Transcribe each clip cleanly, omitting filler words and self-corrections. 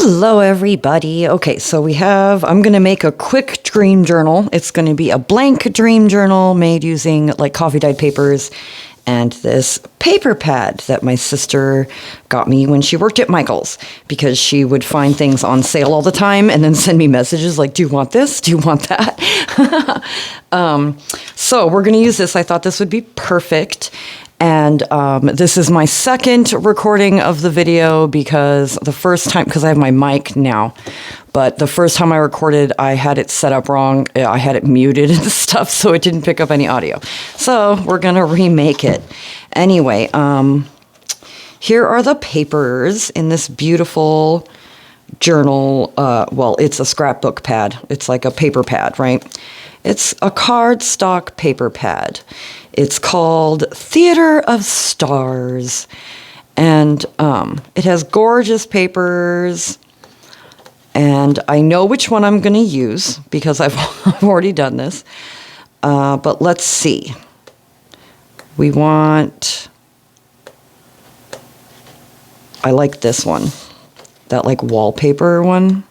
Hello, everybody. Okay, so I'm going to make a quick dream journal. It's going to be a blank dream journal made using like coffee dyed papers and this paper pad that my sister got me when she worked at Michael's, because she would find things on sale all the time and then send me messages like, do you want this? Do you want that? So we're going to use this. I thought this would be perfect. And this is my second recording of the video, because the first time, because I have my mic now, but the first time I recorded, I had it set up wrong. I had it muted and stuff, so it didn't pick up any audio. So we're going to remake it. Anyway, here are the papers in this beautiful journal. Well, it's a scrapbook pad. It's like a paper pad, right? It's a cardstock paper pad. It's called Theater of Stars, and it has gorgeous papers, and I know which one I'm going to use because I've already done this, but let's see. I like this one, that like wallpaper one.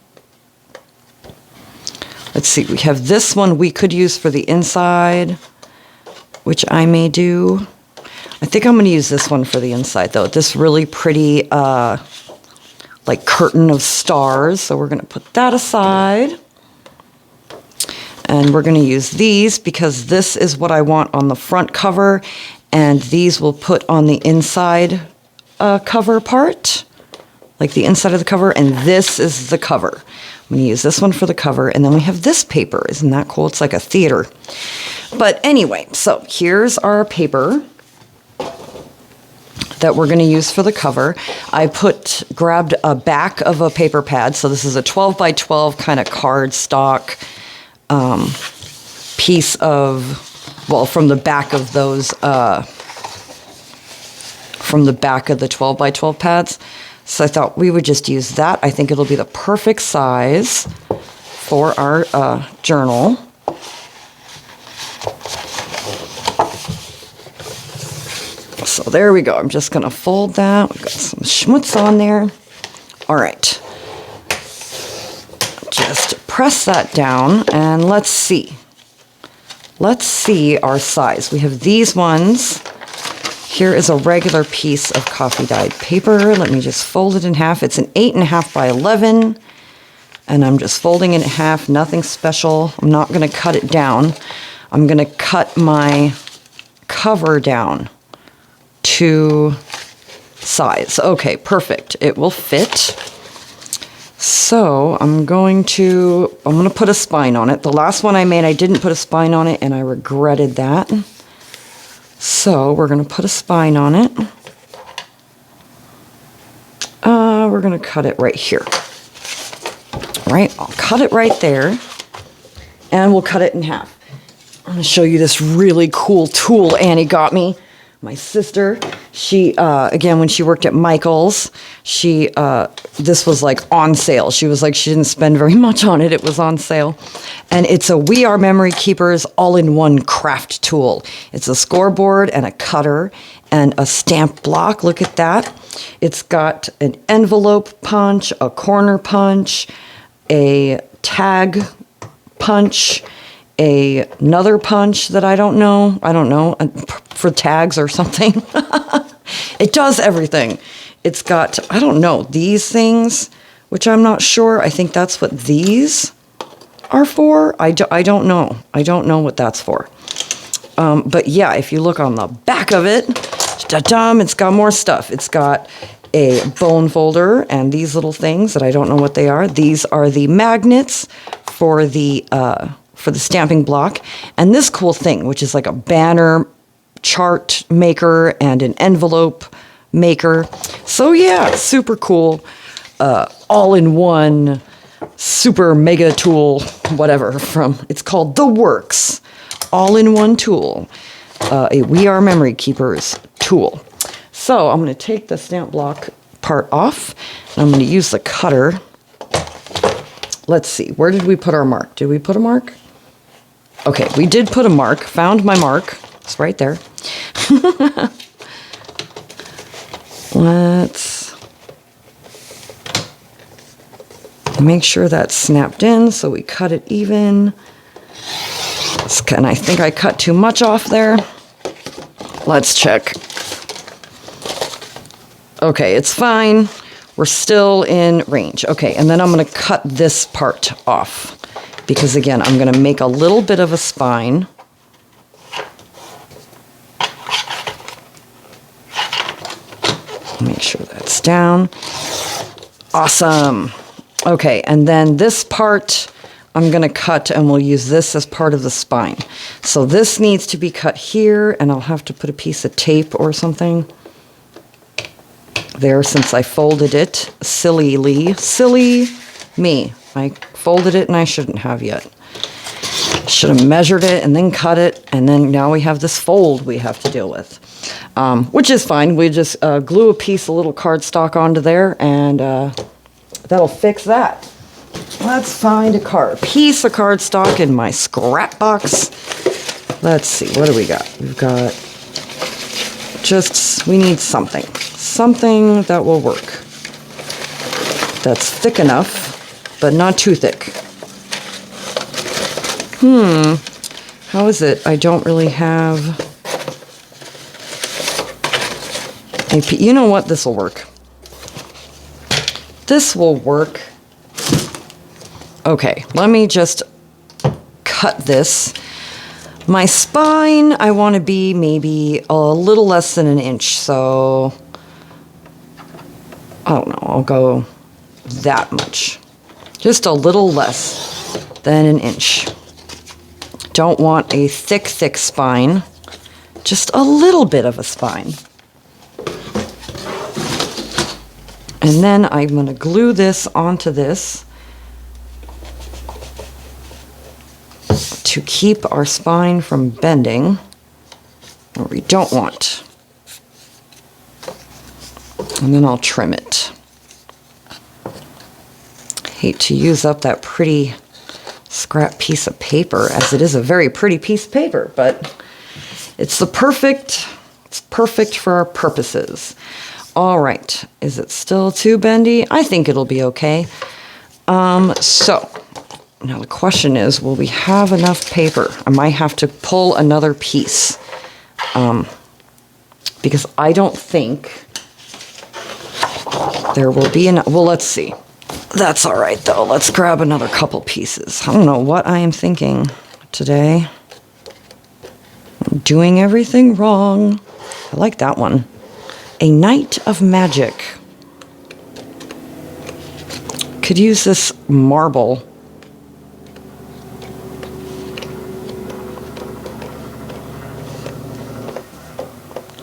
Let's see, we have this one we could use for the inside, which I may do. I think I'm going to use this one for the inside, though. This really pretty, like, curtain of stars. So we're going to put that aside. And we're going to use these because this is what I want on the front cover. And these will put on the inside cover part, like the inside of the cover. And this is the cover. I'm going to use this one for the cover. And then we have this paper. Isn't that cool? It's like a theater. But anyway, so here's our paper that we're going to use for the cover. I grabbed a back of a paper pad. So this is a 12 by 12 kind of cardstock piece of, well, from the back of those, from the back of the 12 by 12 pads. So I thought we would just use that. I think it'll be the perfect size for our journal. So there we go. I'm just going to fold that. We've got some schmutz on there. All right. Just press that down and let's see. Let's see our size. We have these ones. Here is a regular piece of coffee dyed paper. Let me just fold it in half. It's an 8.5 by 11. And I'm just folding it in half. Nothing special. I'm not going to cut it down. I'm going to cut my cover down to size. Okay, perfect. It will fit. So I'm going to put a spine on it. The last one I made, I didn't put a spine on it, and I regretted that. So we're going to put a spine on it. We're going to cut it right here. All right, I'll cut it right there, and we'll cut it in half. I'm going to show you this really cool tool Annie got me. My sister, she, again, when she worked at Michael's, this was like on sale. She was like, she didn't spend very much on it. It was on sale. And it's a We Are Memory Keepers all-in-one craft tool. It's a scoreboard and a cutter and a stamp block. Look at that. It's got an envelope punch, a corner punch, a tag punch, another punch that I don't know, for tags or something. It does everything. It's got, I don't know, these things, which I'm not sure. I think that's what these are for. I don't know. I don't know what that's for. But yeah, if you look on the back of it, it's got more stuff. It's got a bone folder and these little things that I don't know what they are. These are the magnets for the stamping block, and this cool thing, which is like a banner chart maker and an envelope maker. So yeah, super cool, all-in-one, super mega tool, whatever, it's called The Works, all-in-one tool, a We Are Memory Keepers tool. So I'm going to take the stamp block part off, and I'm going to use the cutter. Let's see, where did we put our mark? Did we put a mark? Okay, we did put a mark. Found my mark. It's right there. Make sure that's snapped in so we cut it even. And I think I cut too much off there. Let's check. Okay, it's fine. We're still in range. Okay, and then I'm going to cut this part off because, again, I'm going to make a little bit of a spine. Make sure that's down. Awesome. Okay, and then this part I'm going to cut, and we'll use this as part of the spine. So this needs to be cut here, and I'll have to put a piece of tape or something there since I folded it sillily. Silly me. I folded it and I shouldn't have yet. Should have measured it and then cut it, and then now we have this fold we have to deal with, which is fine. We just glue a piece of little cardstock onto there, and that'll fix that. Let's find a piece of cardstock in my scrap box. Let's see, what do we got? We've got we need something that will work. That's thick enough, but not too thick. How is it? I don't really have a you know what? This will work. This will work. Okay, let me just cut this. My spine, I want to be maybe a little less than an inch, so I don't know, I'll go that much. Just a little less than an inch. Don't want a thick spine, just a little bit of a spine. And then I'm going to glue this onto this to keep our spine from bending, or we don't want. And then I'll trim it. Hate to use up that pretty scrap piece of paper, as it is a very pretty piece of paper, but it's perfect for our purposes. All right, is it still too bendy? I think it'll be okay. So now the question is, will we have enough paper? I might have to pull another piece, because I don't think there will be enough. Well, let's see. That's all right, though. Let's grab another couple pieces. I don't know what I am thinking today. I'm doing everything wrong. I like that one. A Night of Magic. Could use this marble.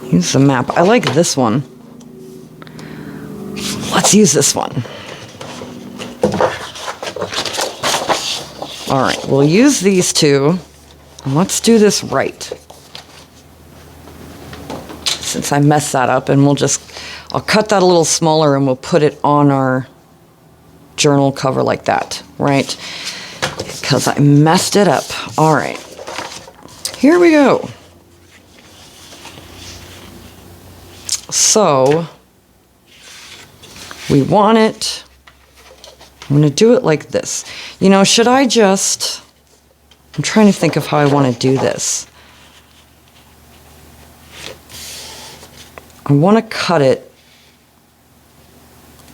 Use the map. I like this one. Let's use this one. All right, we'll use these two. And let's do this right. Since I messed that up, and I'll cut that a little smaller and we'll put it on our journal cover like that, right? Because I messed it up. All right, here we go. So we want it, I'm going to do it like this. You know, should I just, I'm trying to think of how I want to do this. I want to cut it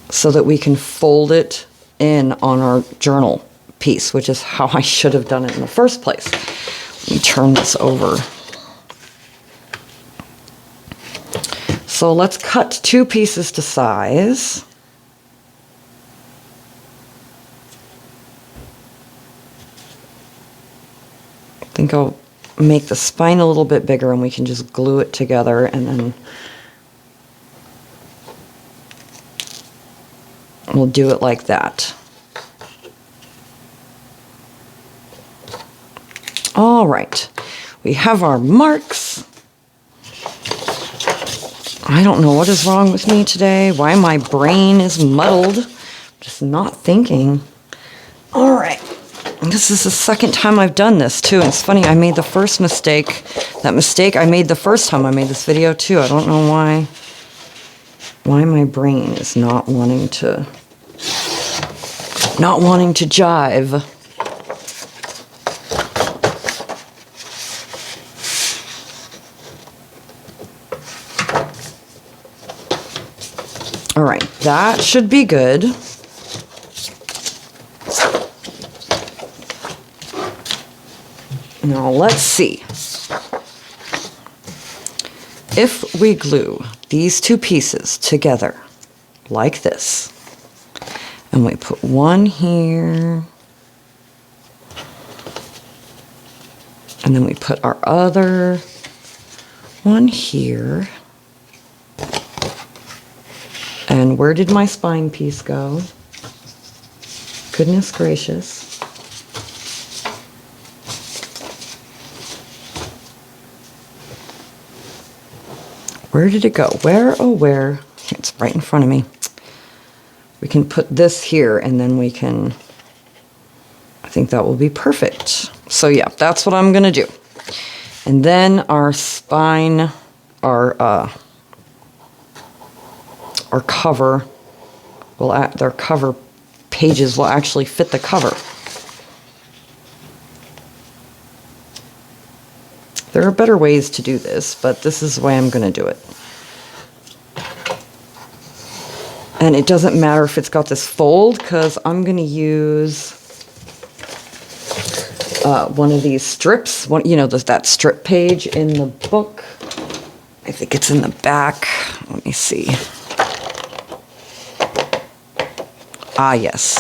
so that we can fold it in on our journal piece, which is how I should have done it in the first place. Let me turn this over. So let's cut two pieces to size. I think I'll make the spine a little bit bigger and we can just glue it together, and then we'll do it like that. All right, we have our marks. I don't know what is wrong with me today, why my brain is muddled. I'm just not thinking. All right, and this is the second time I've done this too. And it's funny, I made the first mistake. That mistake I made the first time I made this video too. I don't know why my brain is not wanting to not wanting to jive. All right, that should be good. Now let's see. If we glue these two pieces together like this, and we put one here, and then we put our other one here, and where did my spine piece go? Goodness gracious. Where did it go? Where, oh where? It's right in front of me. We can put this here and then we can, I think that will be perfect. So yeah, that's what I'm gonna do. And then our spine, our cover will, their cover pages will actually fit the cover. There are better ways to do this, but this is the way I'm going to do it. And it doesn't matter if it's got this fold, because I'm going to use one of these strips. You know, there's that strip page in the book. I think it's in the back. Let me see. Ah, yes.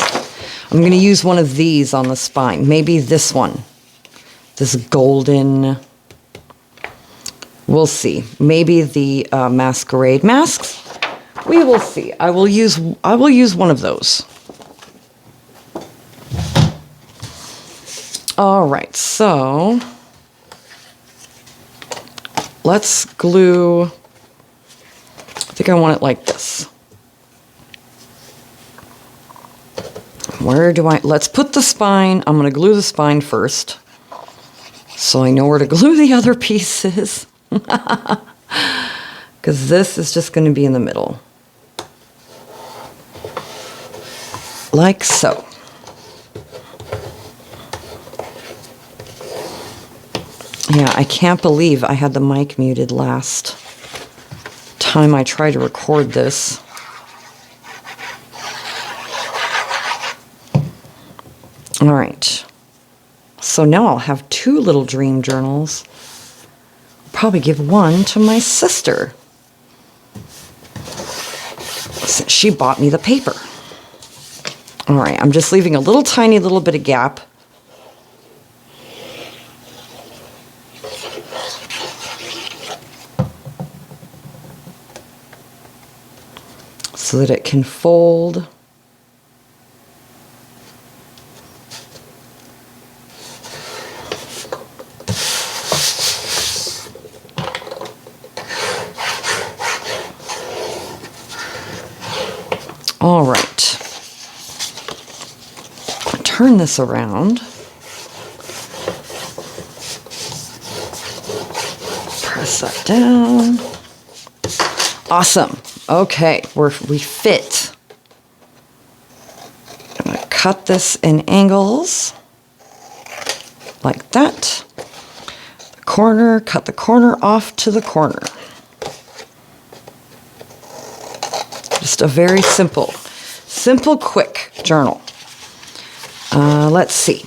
I'm going to use one of these on the spine. Maybe this one. This golden... We'll see. Maybe the masquerade masks. We will see. I will use one of those. All right, so let's glue. I think I want it like this. Where do I? Let's put the spine. I'm going to glue the spine first, so I know where to glue the other pieces. Because this is just going to be in the middle. Like so. Yeah, I can't believe I had the mic muted last time I tried to record this. All right. So now I'll have two little dream journals. Probably give one to my sister, since she bought me the paper. All right, I'm just leaving a little tiny little bit of gap. So that it can fold. All right, turn this around, press that down. Awesome. Okay, we fit. I'm going to cut this in angles like that. The corner, cut the corner off to the corner. Just a very simple, quick journal. Let's see.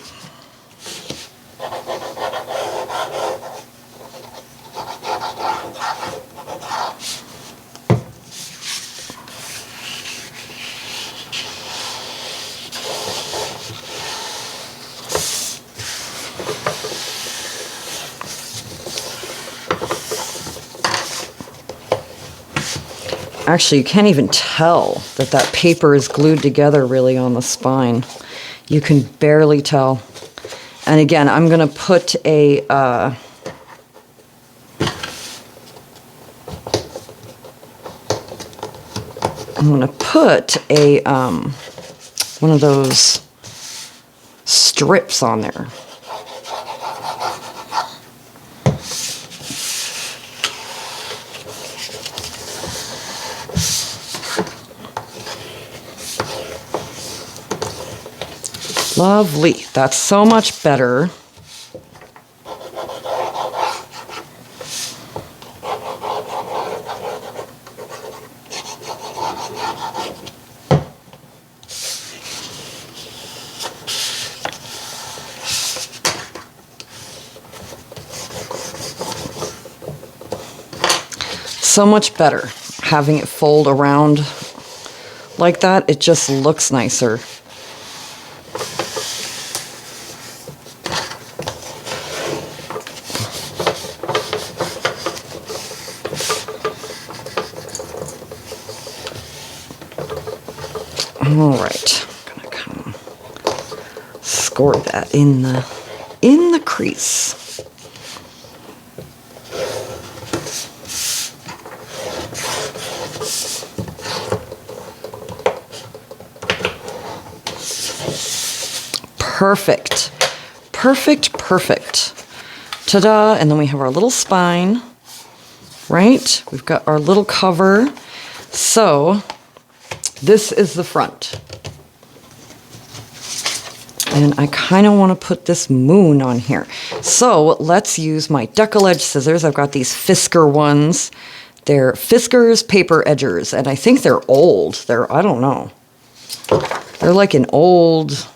Actually, you can't even tell that that paper is glued together really on the spine. You can barely tell. And again, I'm going to put a I'm going to put a one of those strips on there. Lovely. That's so much better. So much better having it fold around like that. It just looks nicer. All right, I'm gonna come score that in the crease. Perfect. Perfect, perfect. Ta-da, and then we have our little spine, right? We've got our little cover. So this is the front. And I kind of want to put this moon on here. So let's use my Decollage scissors. I've got these Fisker ones. They're Fisker's Paper Edgers, and I think they're old. I don't know. They're like an old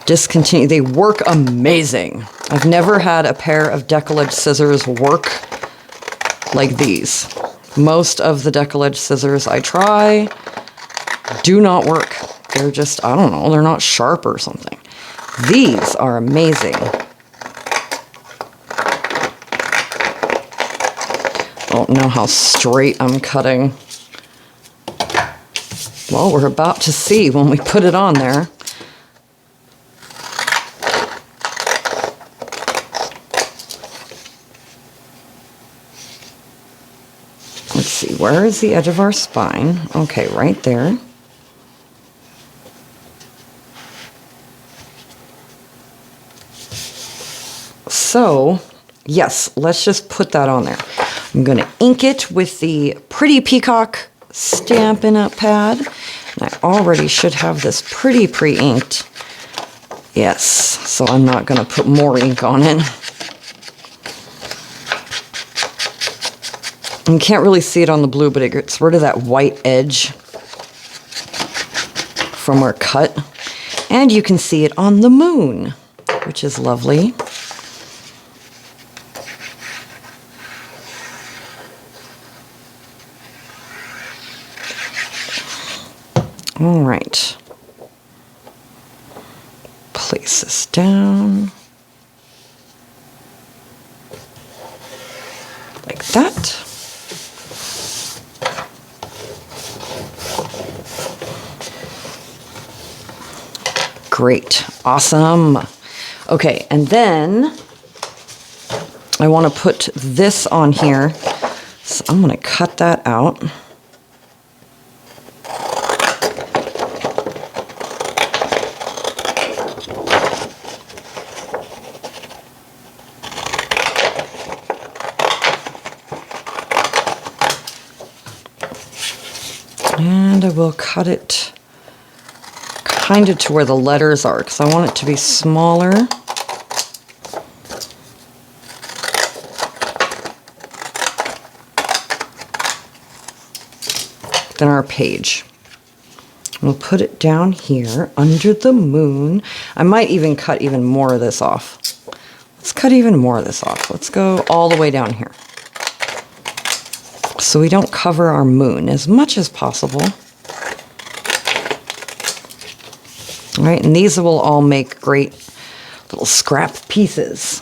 discontinued. They work amazing. I've never had a pair of Decollage scissors work like these. Most of the Decollage scissors I try do not work. They're just, I don't know, they're not sharp or something. These are amazing. I don't know how straight I'm cutting. Well, we're about to see when we put it on there. Let's see, where is the edge of our spine? Okay, right there. So, yes, let's just put that on there. I'm going to ink it with the Pretty Peacock Stampin' Up! Pad. And I already should have this pretty pre-inked. Yes, so I'm not going to put more ink on it. You can't really see it on the blue, but it gets rid of that white edge from our cut. And you can see it on the moon, which is lovely. All right. Place this down. Like that. Great. Awesome. Okay, and then I want to put this on here. So I'm going to cut that out. And I will cut it kind of to where the letters are, because I want it to be smaller. Than our page. We'll put it down here under the moon. I might even cut even more of this off. Let's cut even more of this off. Let's go all the way down here, so we don't cover our moon as much as possible. All right, and these will all make great little scrap pieces.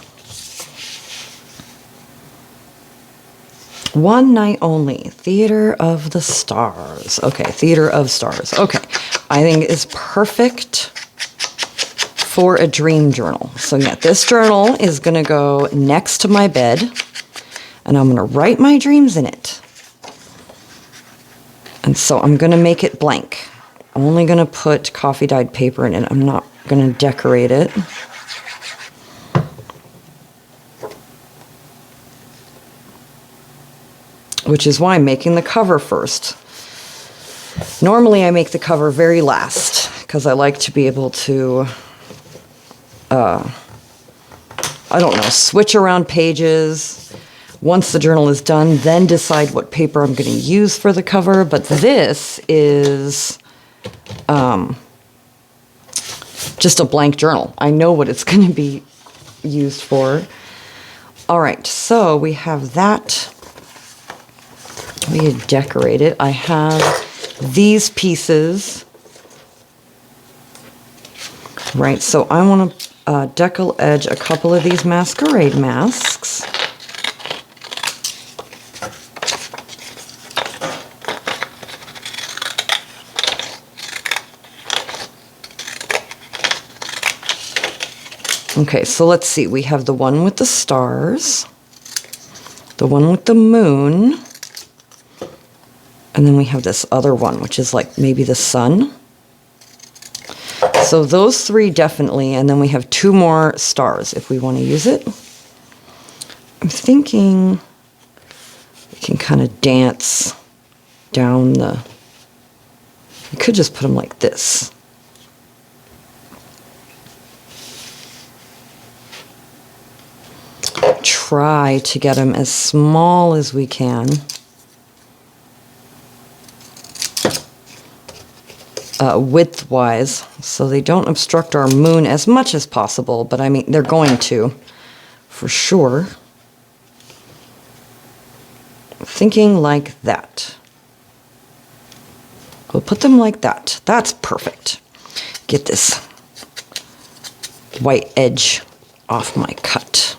One night only, Theater of the Stars. Okay, Theater of Stars. Okay, I think it's perfect for a dream journal. So yeah, this journal is gonna go next to my bed, and I'm gonna write my dreams in it. And so I'm gonna make it blank. I'm only gonna put coffee dyed paper in it. I'm not gonna decorate it. Which is why I'm making the cover first. Normally I make the cover very last, because I like to be able to, I don't know, switch around pages. Once the journal is done, then decide what paper I'm going to use for the cover. But this is just a blank journal. I know what it's going to be used for. All right, so we have that. We decorate it. I have these pieces. Right, so I want to decal edge a couple of these masquerade masks. Okay, so let's see. We have the one with the stars, the one with the moon, and then we have this other one, which is like maybe the sun. So those three definitely, and then we have two more stars if we want to use it. I'm thinking we can kind of dance down the... You could just put them like this. Try to get them as small as we can. Width-wise, so they don't obstruct our moon as much as possible, but I mean, they're going to, for sure. Thinking like that. We'll put them like that. That's perfect. Get this white edge off my cut.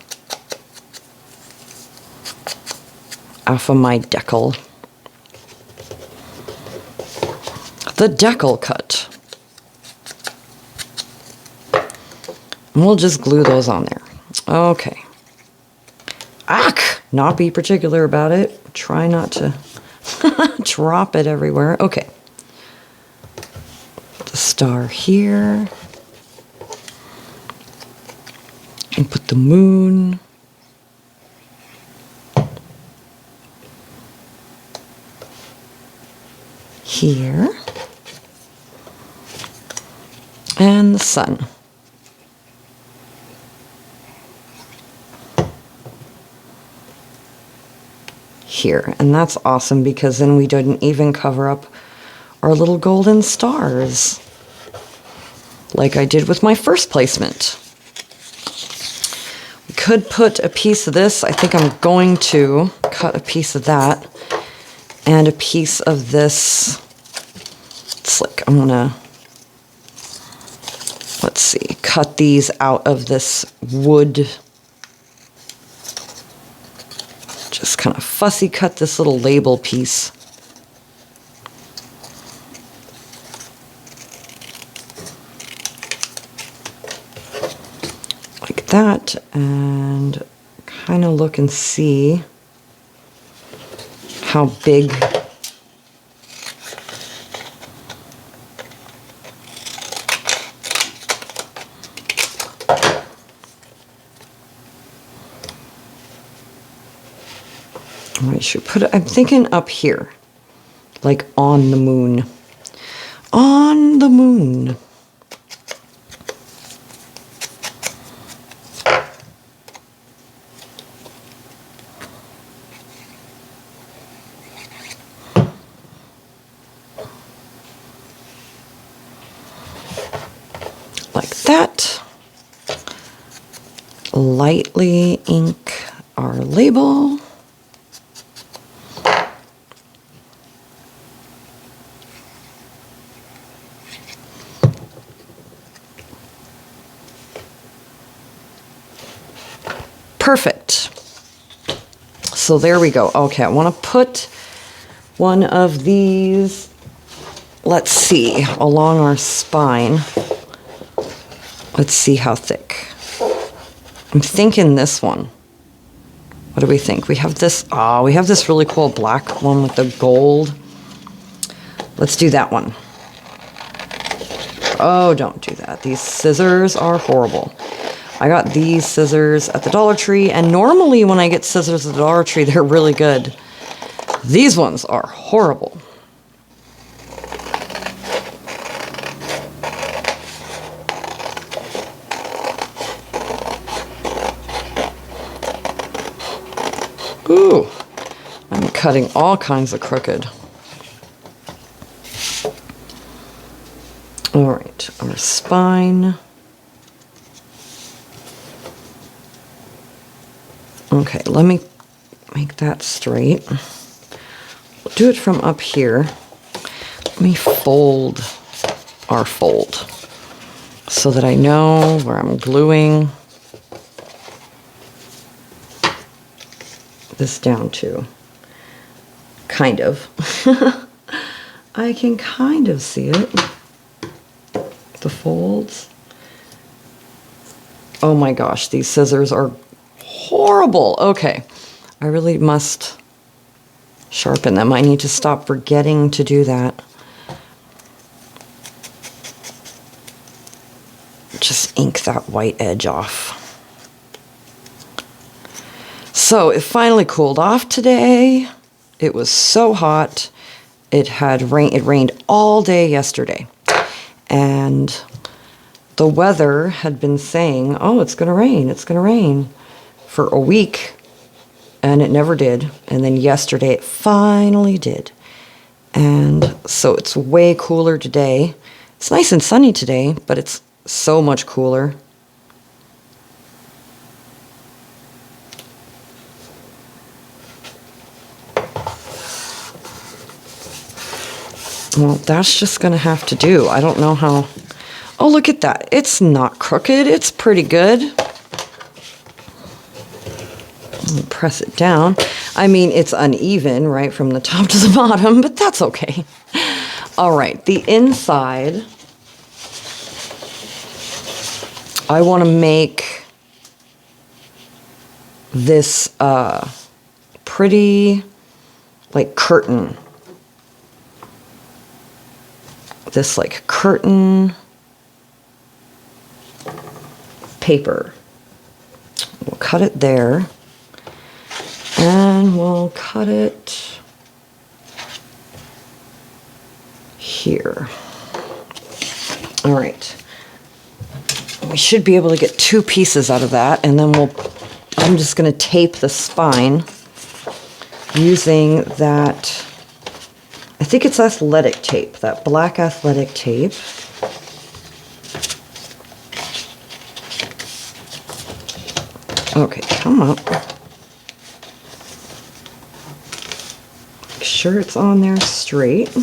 Off of my decal. The decal cut. And we'll just glue those on there. Okay. Not be particular about it. Try not to drop it everywhere. Okay. The star here. And put the moon. Here. And the sun. Here. And that's awesome because then we didn't even cover up our little golden stars like I did with my first placement. We could put a piece of this. I think I'm going to cut a piece of that and a piece of this. It's like I'm gonna, let's see, cut these out of this wood. Just kind of fussy cut this little label piece. Like that, and kind of look and see how big I should put it. I'm thinking up here, like on the moon. On the moon. Like that. Lightly ink our label. Perfect. So there we go. Okay, I want to put one of these, let's see, along our spine. Let's see how thick. I'm thinking this one. What do we think? We have this, we have this really cool black one with the gold. Let's do that one. Oh, don't do that. These scissors are horrible. I got these scissors at the Dollar Tree, and normally when I get scissors at the Dollar Tree, they're really good. These ones are horrible. cutting all kinds of crooked. All right, our spine. Okay, let me make that straight. We'll do it from up here. Let me fold our fold so that I know where I'm gluing this down to. Kind of. I can kind of see it. The folds. Oh my gosh, these scissors are horrible. Okay, I really must sharpen them. I need to stop forgetting to do that. Just ink that white edge off. So it finally cooled off today. It was so hot. It rained all day yesterday. And the weather had been saying, oh, it's going to rain for a week. And it never did. And then yesterday it finally did. And so it's way cooler today. It's nice and sunny today, but it's so much cooler. Well, that's just going to have to do. I don't know how... Oh, look at that. It's not crooked. It's pretty good. Press it down. I mean, it's uneven, right, from the top to the bottom, but that's okay. All right, the inside, I want to make this pretty, like, curtain. This, like, curtain paper. We'll cut it there. And we'll cut it here. All right. We should be able to get 2 pieces out of that, and then I'm just going to tape the spine using that, I think it's athletic tape, that black athletic tape. Okay, come up. Make sure it's on there straight.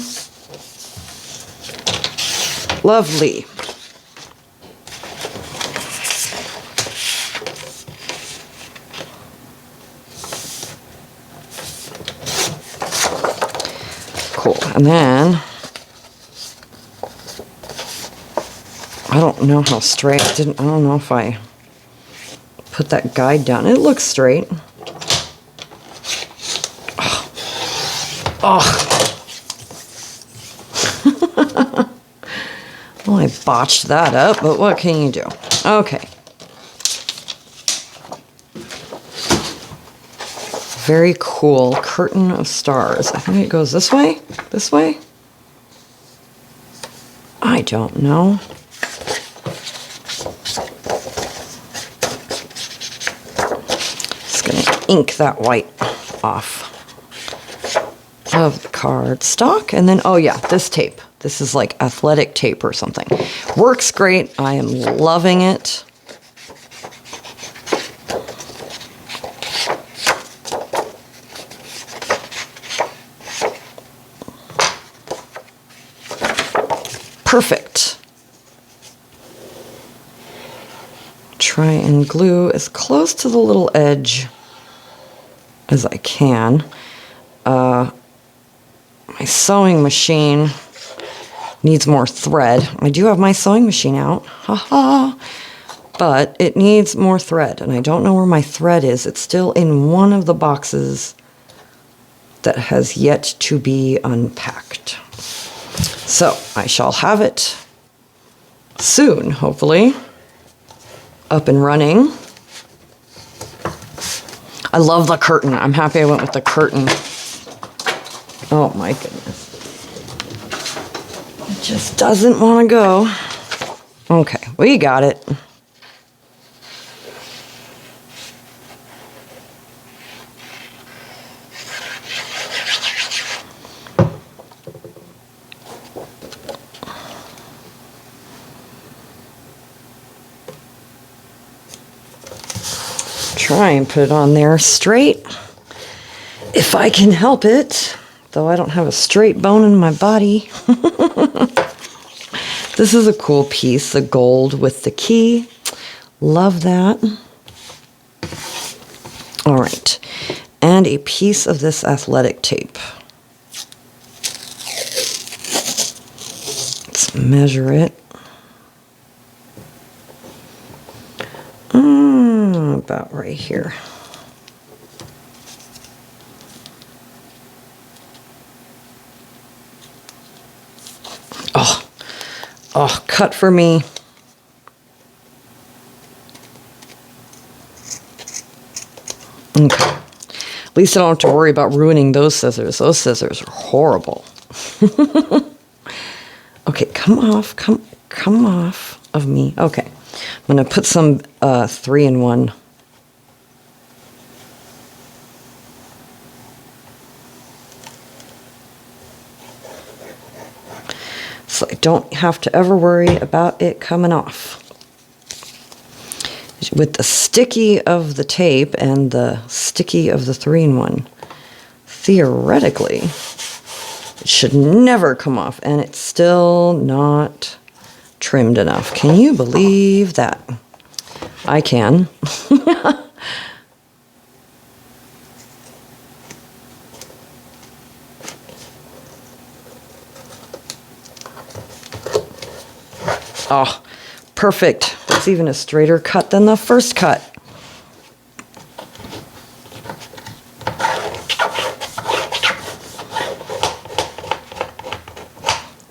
Lovely. Cool. And then I don't know how straight. I don't know if I put that guide down. It looks straight. Oh. Well, I botched that up, but what can you do? Okay. Very cool curtain of stars. I think it goes this way? This way? I don't know. Just gonna ink that white off of the cardstock. And then, oh yeah, this tape. This is like athletic tape or something. Works great. I am loving it. Perfect. Try and glue as close to the little edge as I can. My sewing machine needs more thread. I do have my sewing machine out, haha, but it needs more thread, and I don't know where my thread is. It's still in one of the boxes that has yet to be unpacked. So I shall have it soon, hopefully, up and running. I love the curtain. I'm happy I went with the curtain. Oh my goodness. It just doesn't want to go. Okay, we got it. try and put it on there straight, if I can help it, though I don't have a straight bone in my body. This is a cool piece, the gold with the key. Love that. All right, and a piece of this athletic tape. Let's measure it. About right here. Oh, cut for me. Okay. At least I don't have to worry about ruining those scissors. Those scissors are horrible. Okay, come off of me. Okay. I'm going to put some 3-in-1. So I don't have to ever worry about it coming off. With the sticky of the tape and the sticky of the 3-in-1, theoretically, it should never come off, and it's still not trimmed enough. Can you believe that? I can. Oh, perfect. It's even a straighter cut than the first cut.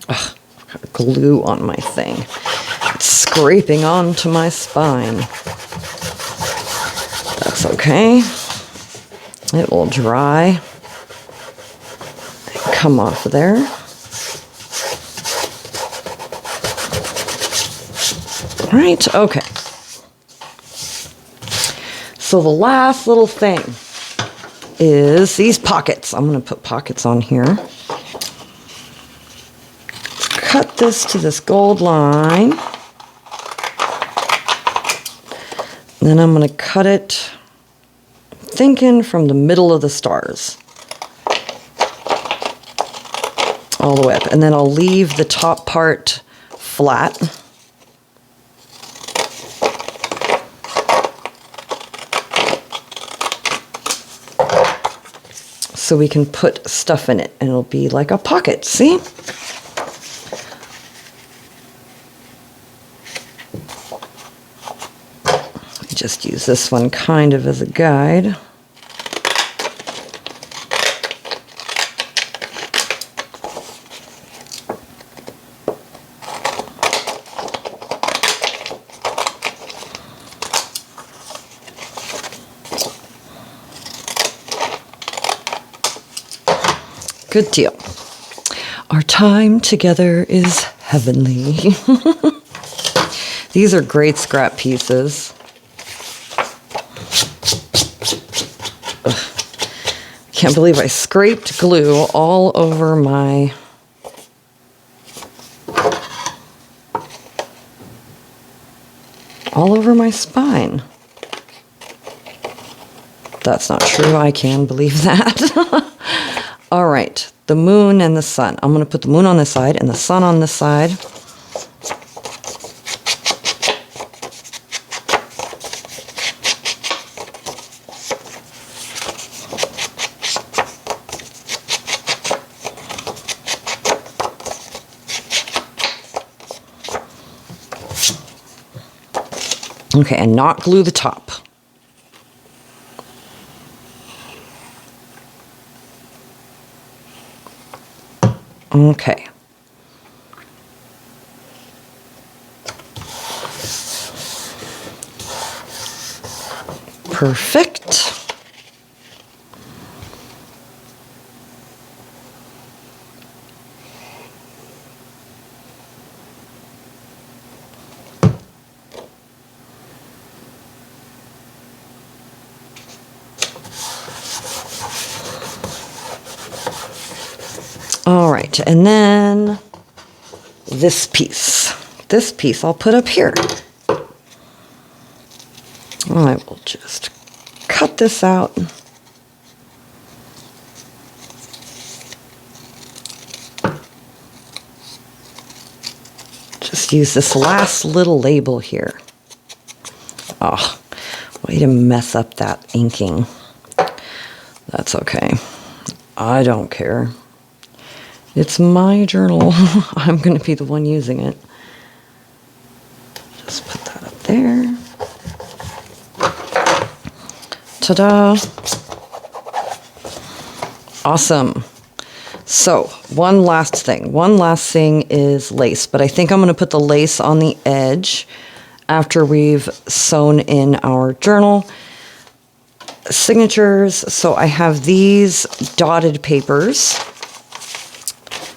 Ugh, I've got glue on my thing. It's scraping onto my spine. That's okay. It will dry. Come off there. Right, okay. So the last little thing is these pockets. I'm going to put pockets on here. Cut this to this gold line. Then I'm going to cut it, thinking from the middle of the stars. All the way up. And then I'll leave the top part flat. So we can put stuff in it and it'll be like a pocket, see? Just use this one kind of as a guide. Good deal. Our time together is heavenly. These are great scrap pieces. Ugh. Can't believe I scraped glue all over my spine. That's not true. I can believe that. All right, the moon and the sun. I'm going to put the moon on this side and the sun on this side. Okay, and not glue the top. Okay. Perfect. All right, and then this piece. This piece I'll put up here. I will just cut this out. Just use this last little label here. Oh, way to mess up that inking. That's okay. I don't care. It's my journal. I'm going to be the one using it. Just put that up there. Ta-da. Awesome. So, one last thing is lace, but I think I'm going to put the lace on the edge after we've sewn in our journal signatures. So I have these dotted papers.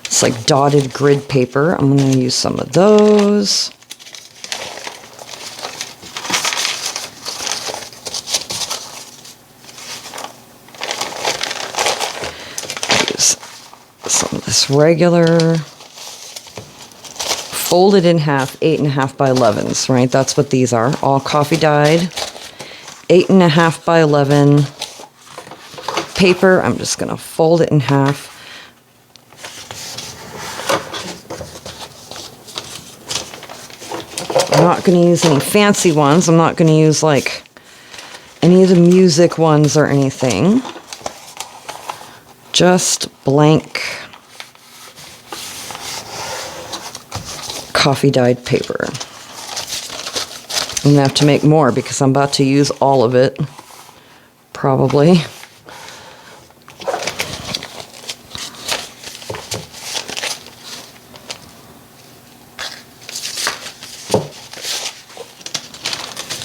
It's like dotted grid paper. I'm going to use some of those. Use some of this regular, folded in half, 8.5 by 11s, right? That's what these are. All coffee dyed, 8.5 by 11 paper. I'm just going to fold it in half. I'm not going to use any fancy ones. I'm not going to use like any of the music ones or anything. Just blank coffee dyed paper. I'm going to have to make more because I'm about to use all of it, probably.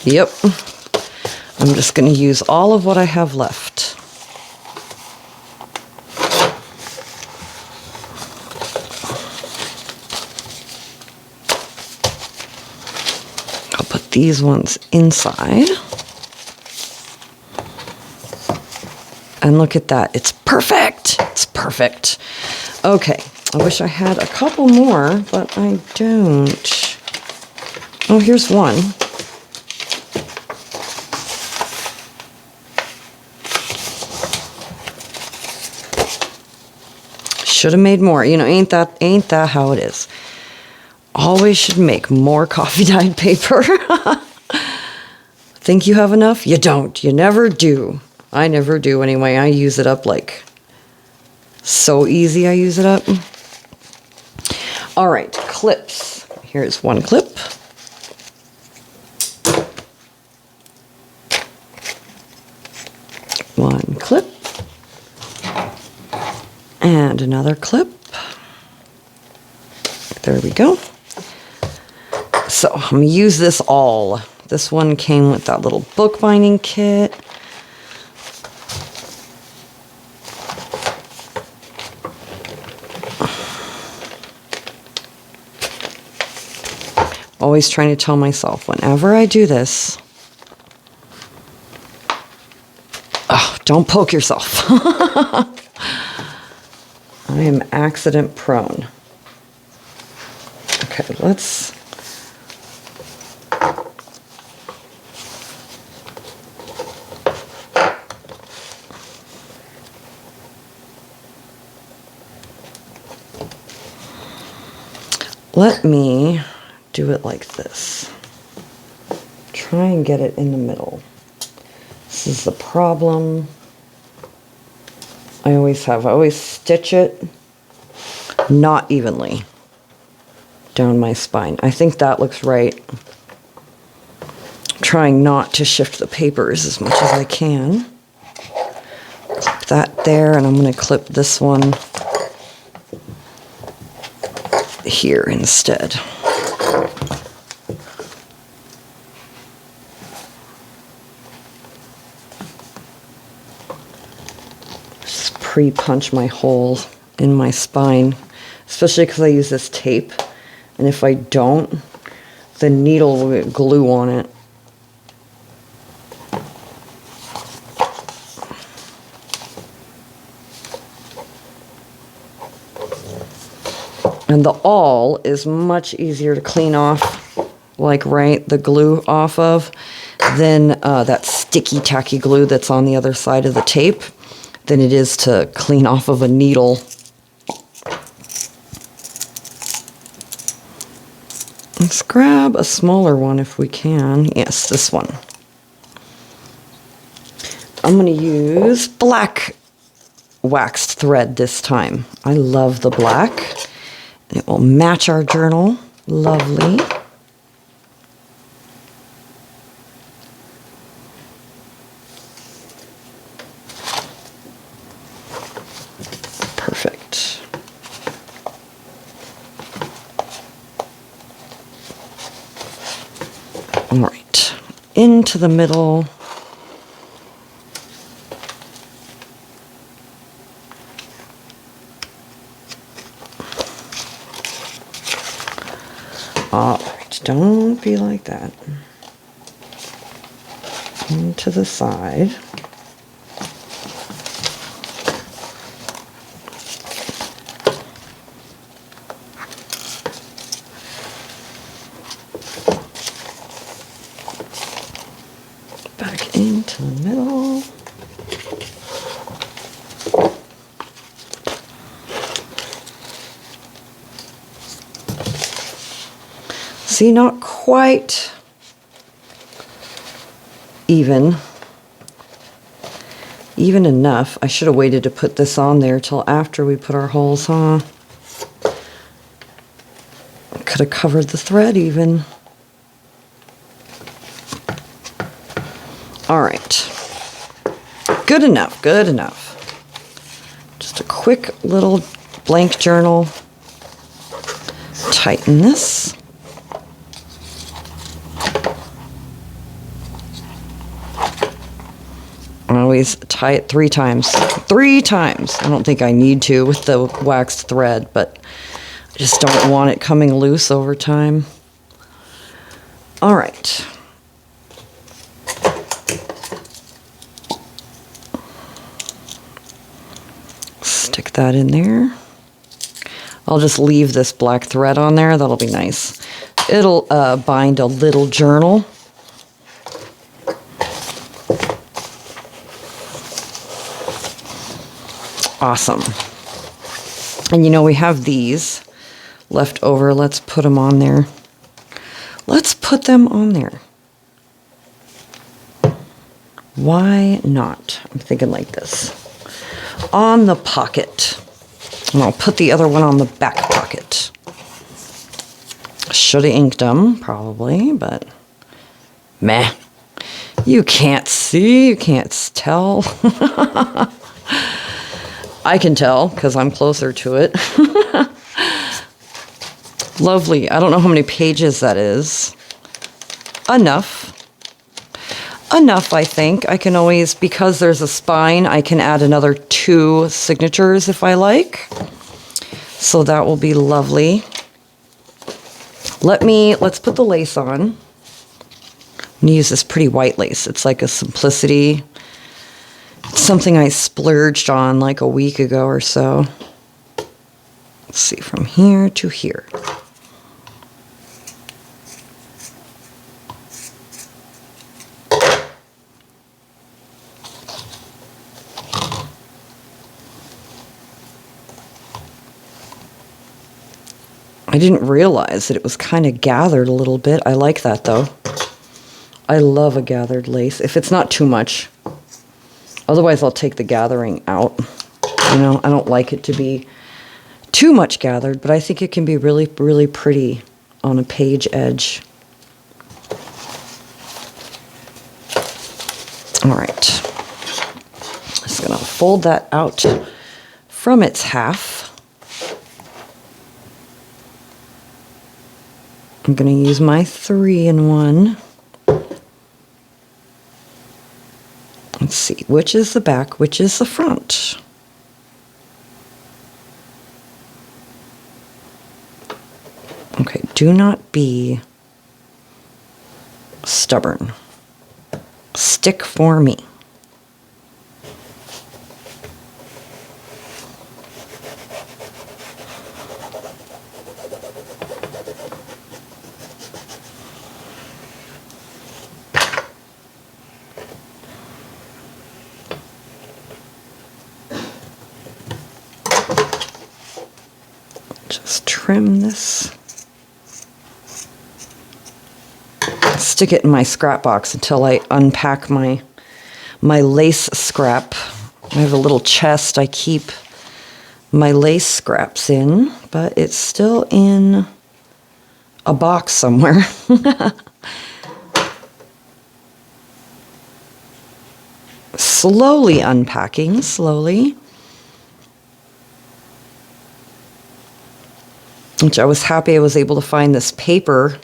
Yep. I'm just going to use all of what I have left. I'll put these ones inside. And look at that. It's perfect. It's perfect. Okay. I wish I had a couple more, but I don't. Oh, here's one. Should have made more. You know, ain't that how it is? Always should make more coffee dyed paper. Think you have enough? You don't. You never do. I never do anyway. I use it up like so easy. I use it up. All right, clips. Here's one clip. One clip. And another clip. There we go. So I'm going to use this all. This one came with that little bookbinding kit. Always trying to tell myself whenever I do this, oh, don't poke yourself. I am accident prone. Okay, let's... Let me do it like this. Try and get it in the middle. This is the problem I always have. I always stitch it not evenly down my spine. I think that looks right. Trying not to shift the papers as much as I can. Clip that there, and I'm going to clip this one here instead. Just pre-punch my hole in my spine, especially because I use this tape, and if I don't, the needle will get glue on it. And the awl is much easier to clean off, like right, the glue off of, than that sticky tacky glue that's on the other side of the tape than it is to clean off of a needle. Let's grab a smaller one if we can. Yes, this one. I'm going to use black waxed thread this time. I love the black. And it will match our journal. Lovely. Perfect. All right, into the middle. All right, don't be like that. Into the side. Back into the middle. See, not quite even enough. I should have waited to put this on there till after we put our holes, huh? Could have covered the thread even. All right. Good enough, good enough. Just a quick little blank journal. Tighten this. I always tie it 3 times. 3 times. I don't think I need to with the waxed thread, but I just don't want it coming loose over time. All right. Stick that in there. I'll just leave this black thread on there. That'll be nice. It'll bind a little journal. Awesome. And you know, we have these left over. Let's put them on there. Let's put them on there. Why not? I'm thinking like this. On the pocket. And I'll put the other one on the back pocket. Should have inked them, probably, but meh. You can't see, you can't tell. I can tell because I'm closer to it. Lovely. I don't know how many pages that is. Enough. Enough, I think. I can always, because there's a spine, I can add another 2 signatures if I like. So that will be lovely. Let's put the lace on. I'm going to use this pretty white lace. It's like a Simplicity. It's something I splurged on like a week ago or so. Let's see, from here to here. I didn't realize that it was kind of gathered a little bit. I like that though. I love a gathered lace, if it's not too much. Otherwise, I'll take the gathering out. You know, I don't like it to be too much gathered, but I think it can be really, really pretty on a page edge. All right. Just gonna fold that out from its half. I'm gonna use my 3-in-1. Let's see, which is the back, which is the front? Okay, do not be stubborn. Stick for me. trim this. Stick it in my scrap box until I unpack my lace scrap. I have a little chest I keep my lace scraps in, but it's still in a box somewhere. Slowly unpacking, slowly. Which I was happy I was able to find this paper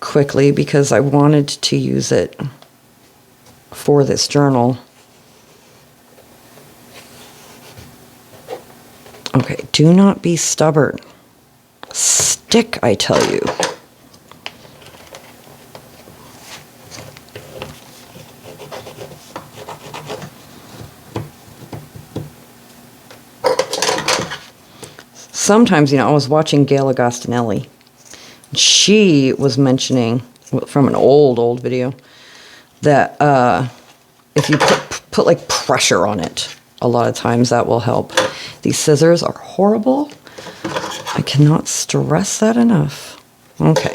quickly because I wanted to use it for this journal. Okay, do not be stubborn. Stick, I tell you. Sometimes, I was watching Gail Agostinelli. She was mentioning from an old video that if you put like pressure on it, a lot of times that will help. These scissors are horrible. I cannot stress that enough. Okay.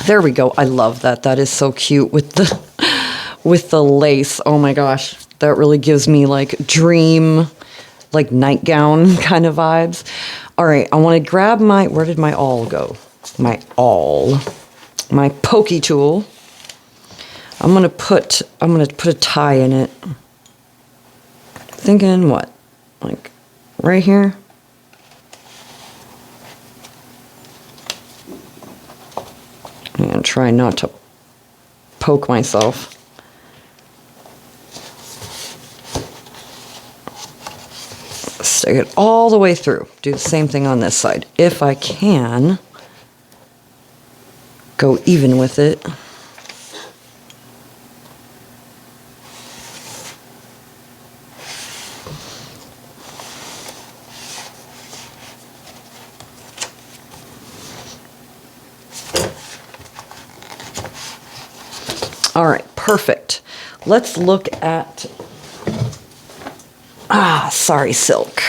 There we go. I love that. That is so cute with the lace. Oh my gosh. That really gives me like dream, like nightgown kind of vibes. All right. I want to grab where did my awl go? My pokey tool. I'm going to put a tie in it. Thinking what? Like right here? And try not to poke myself. Stick it all the way through. Do the same thing on this side. If I can, go even with it. All right, perfect. Let's look at, Sari silk.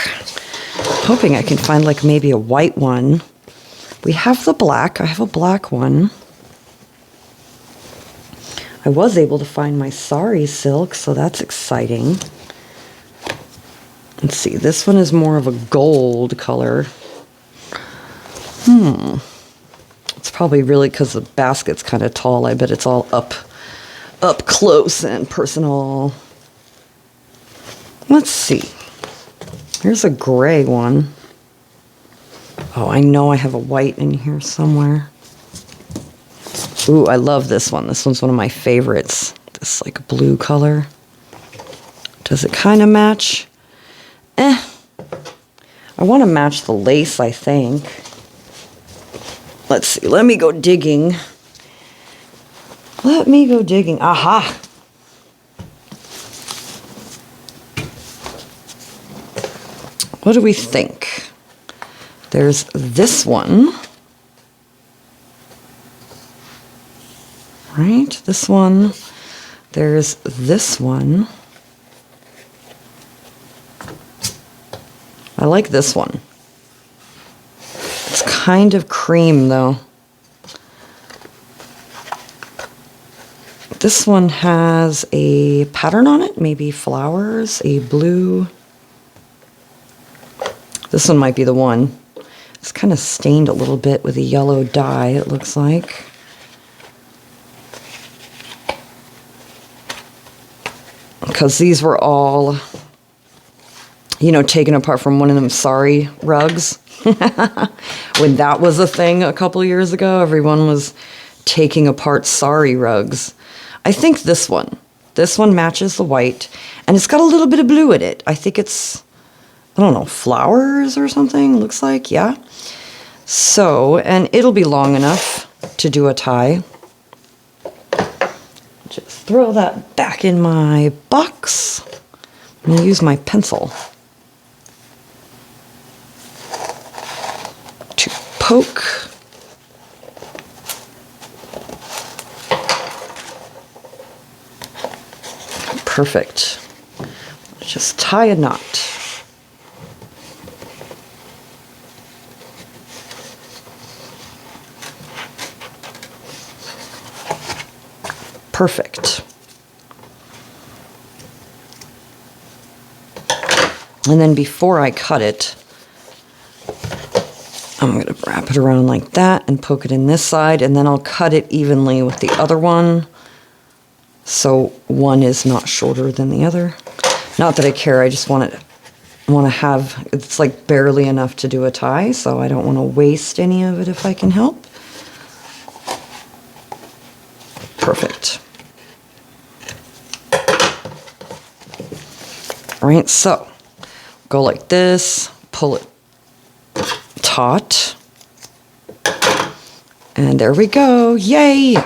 Hoping I can find like maybe a white one. We have the black. I have a black one. I was able to find my Sari silk, so that's exciting. Let's see, this one is more of a gold color. It's probably really because the basket's kind of tall. I bet it's all up close and personal. Let's see. Here's a gray one. Oh, I know I have a white in here somewhere. Ooh, I love this one. This one's one of my favorites. This like blue color. Does it kind of match? I want to match the lace, I think. Let's see. Let me go digging. Aha! What do we think? There's this one. Right? This one. There's this one. I like this one. It's kind of cream, though. This one has a pattern on it, maybe flowers, a blue. This one might be the one. It's kind of stained a little bit with a yellow dye, it looks like. Because these were all, taken apart from one of them Sari rugs. When that was a thing a couple years ago, everyone was taking apart Sari rugs. I think this one matches the white, and it's got a little bit of blue in it. I think it's, I don't know, flowers or something, looks like, yeah. So, and it'll be long enough to do a tie. Just throw that back in my box. I'm going to use my pencil to poke. Perfect. Just tie a knot. Perfect. And then before I cut it, I'm going to wrap it around like that and poke it in this side, and then I'll cut it evenly with the other one so one is not shorter than the other. Not that I care, I just want to have, it's like barely enough to do a tie, so I don't want to waste any of it if I can help. Perfect. All right, so go like this, pull it taut, and there we go. Yay!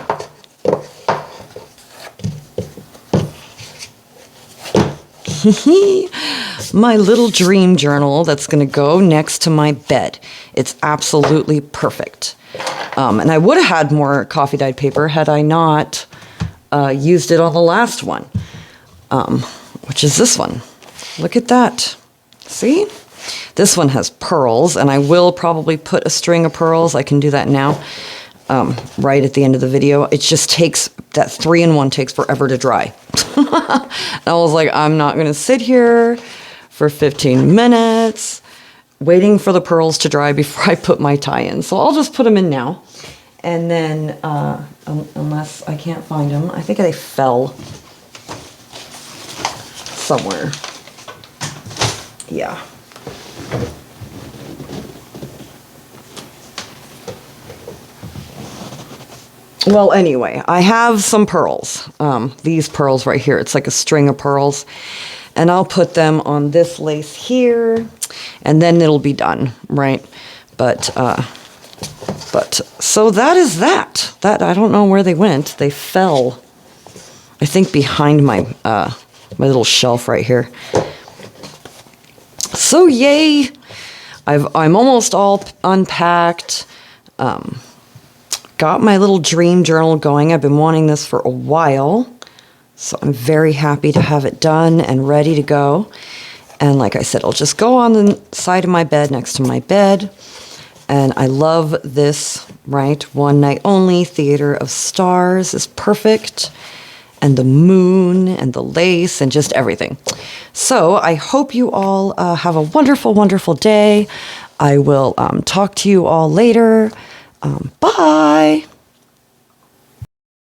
My little dream journal that's going to go next to my bed. It's absolutely perfect. And I would have had more coffee dyed paper had I not used it on the last one, which is this one. Look at that. See? This one has pearls, and I will probably put a string of pearls. I can do that now, right at the end of the video. It just takes, that 3-in-1 takes forever to dry. And I was like, I'm not going to sit here for 15 minutes waiting for the pearls to dry before I put my tie in. So I'll just put them in now. And then, unless I can't find them, I think they fell somewhere. Yeah. Well, anyway, I have some pearls. These pearls right here. It's like a string of pearls. And I'll put them on this lace here, and then it'll be done, right? But so that is that. That, I don't know where they went. They fell, I think, behind my my little shelf right here. So yay! I'm almost all unpacked. Got my little dream journal going. I've been wanting this for a while. So I'm very happy to have it done and ready to go. And like I said, I'll just go on the side of my bed next to my bed. And I love this, right? One night only, Theater of Stars is perfect. And the moon and the lace and just everything. So I hope you all have a wonderful, wonderful day. I will talk to you all later. Bye.